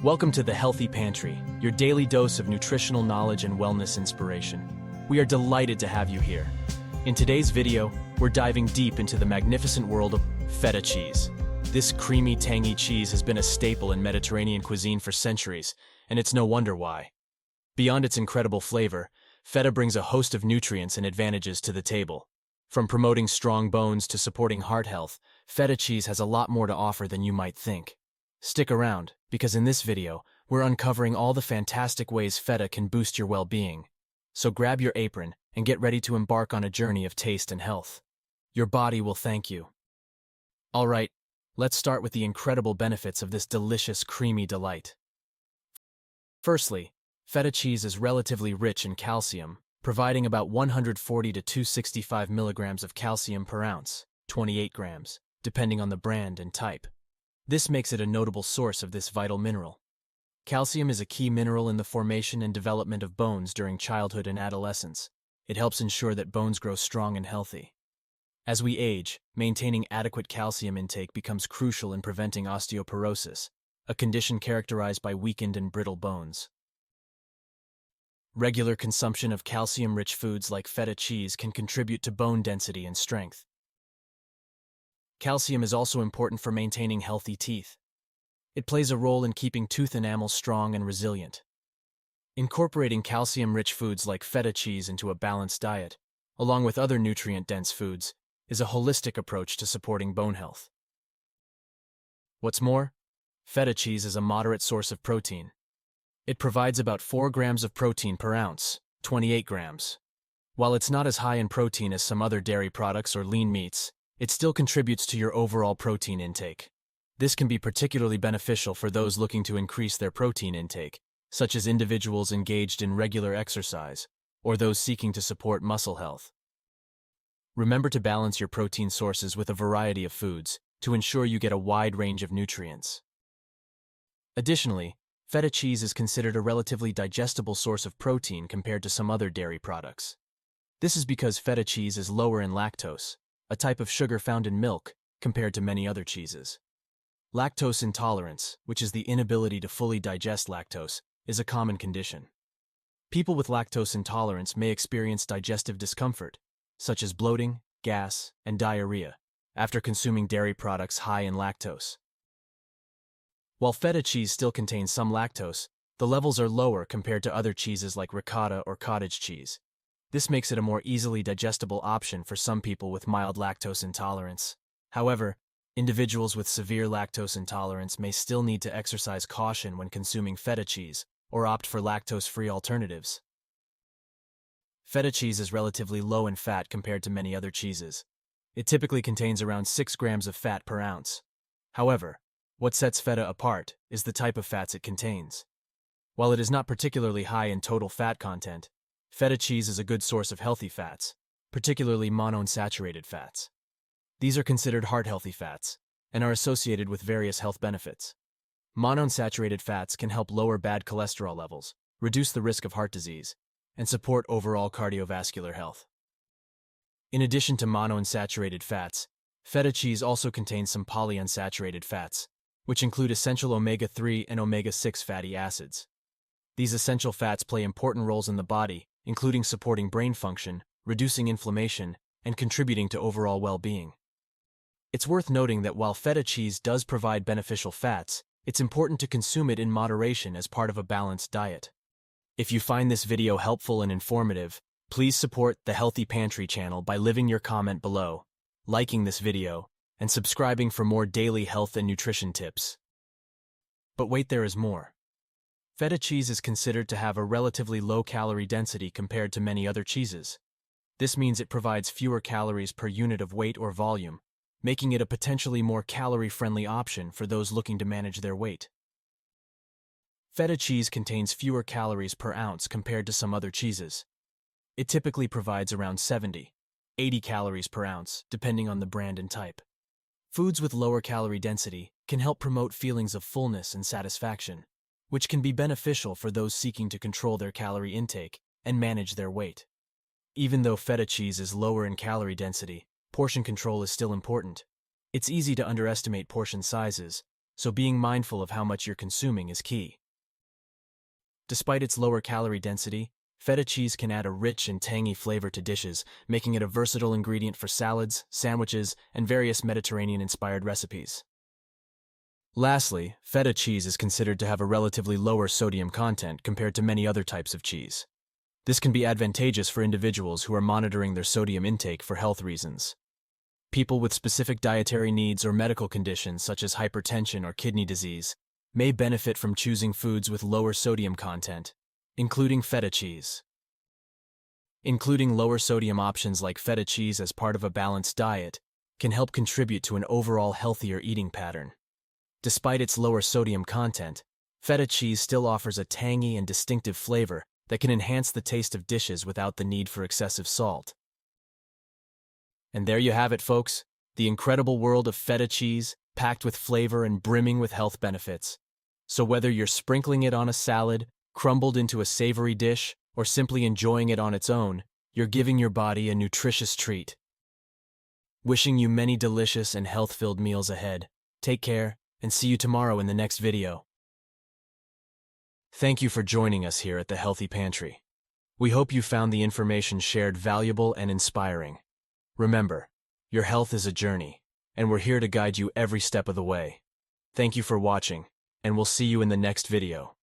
Welcome to the Healthy Pantry, your daily dose of nutritional knowledge and wellness inspiration. We are delighted to have you here. In today's video, we're diving deep into the magnificent world of feta cheese. This creamy, tangy cheese has been a staple in Mediterranean cuisine for centuries, and it's no wonder why. Beyond its incredible flavor, feta brings a host of nutrients and advantages to the table. From promoting strong bones to supporting heart health, feta cheese has a lot more to offer than you might think. Stick around, because in this video, we're uncovering all the fantastic ways feta can boost your well-being. So grab your apron and get ready to embark on a journey of taste and health. Your body will thank you. All right, let's start with the incredible benefits of this delicious, creamy delight. Firstly, feta cheese is relatively rich in calcium, providing about 140 to 265 milligrams of calcium per ounce, 28 grams, depending on the brand and type. This makes it a notable source of this vital mineral. Calcium is a key mineral in the formation and development of bones during childhood and adolescence. It helps ensure that bones grow strong and healthy. As we age, maintaining adequate calcium intake becomes crucial in preventing osteoporosis, a condition characterized by weakened and brittle bones. Regular consumption of calcium-rich foods like feta cheese can contribute to bone density and strength. Calcium is also important for maintaining healthy teeth. It plays a role in keeping tooth enamel strong and resilient. Incorporating calcium-rich foods like feta cheese into a balanced diet, along with other nutrient-dense foods, is a holistic approach to supporting bone health. What's more, feta cheese is a moderate source of protein. It provides about 4 grams of protein per ounce, 28 grams. While it's not as high in protein as some other dairy products or lean meats, it still contributes to your overall protein intake. This can be particularly beneficial for those looking to increase their protein intake, such as individuals engaged in regular exercise, or those seeking to support muscle health. Remember to balance your protein sources with a variety of foods to ensure you get a wide range of nutrients. Additionally, feta cheese is considered a relatively digestible source of protein compared to some other dairy products. This is because feta cheese is lower in lactose, a type of sugar found in milk, compared to many other cheeses. Lactose intolerance, which is the inability to fully digest lactose, is a common condition. People with lactose intolerance may experience digestive discomfort, such as bloating, gas, and diarrhea, after consuming dairy products high in lactose. While feta cheese still contains some lactose, the levels are lower compared to other cheeses like ricotta or cottage cheese. This makes it a more easily digestible option for some people with mild lactose intolerance. However, individuals with severe lactose intolerance may still need to exercise caution when consuming feta cheese or opt for lactose-free alternatives. Feta cheese is relatively low in fat compared to many other cheeses. It typically contains around 6 grams of fat per ounce. However, what sets feta apart is the type of fats it contains. While it is not particularly high in total fat content, feta cheese is a good source of healthy fats, particularly monounsaturated fats. These are considered heart-healthy fats and are associated with various health benefits. Monounsaturated fats can help lower bad cholesterol levels, reduce the risk of heart disease, and support overall cardiovascular health. In addition to monounsaturated fats, feta cheese also contains some polyunsaturated fats, which include essential omega-3 and omega-6 fatty acids. These essential fats play important roles in the body, including supporting brain function, reducing inflammation, and contributing to overall well-being. It's worth noting that while feta cheese does provide beneficial fats, it's important to consume it in moderation as part of a balanced diet. If you find this video helpful and informative, please support the Healthy Pantry channel by leaving your comment below, liking this video, and subscribing for more daily health and nutrition tips. But wait, there is more. Feta cheese is considered to have a relatively low calorie density compared to many other cheeses. This means it provides fewer calories per unit of weight or volume, making it a potentially more calorie-friendly option for those looking to manage their weight. Feta cheese contains fewer calories per ounce compared to some other cheeses. It typically provides around 70, 80 calories per ounce, depending on the brand and type. Foods with lower calorie density can help promote feelings of fullness and satisfaction, which can be beneficial for those seeking to control their calorie intake and manage their weight. Even though feta cheese is lower in calorie density, portion control is still important. It's easy to underestimate portion sizes, so being mindful of how much you're consuming is key. Despite its lower calorie density, feta cheese can add a rich and tangy flavor to dishes, making it a versatile ingredient for salads, sandwiches, and various Mediterranean-inspired recipes. Lastly, feta cheese is considered to have a relatively lower sodium content compared to many other types of cheese. This can be advantageous for individuals who are monitoring their sodium intake for health reasons. People with specific dietary needs or medical conditions such as hypertension or kidney disease may benefit from choosing foods with lower sodium content, including feta cheese. Including lower sodium options like feta cheese as part of a balanced diet can help contribute to an overall healthier eating pattern. Despite its lower sodium content, feta cheese still offers a tangy and distinctive flavor that can enhance the taste of dishes without the need for excessive salt. And there you have it, folks, the incredible world of feta cheese, packed with flavor and brimming with health benefits. So whether you're sprinkling it on a salad, crumbled into a savory dish, or simply enjoying it on its own, you're giving your body a nutritious treat. Wishing you many delicious and health-filled meals ahead. Take care, and see you tomorrow in the next video. Thank you for joining us here at the Healthy Pantry. We hope you found the information shared valuable and inspiring. Remember, your health is a journey, and we're here to guide you every step of the way. Thank you for watching, and we'll see you in the next video.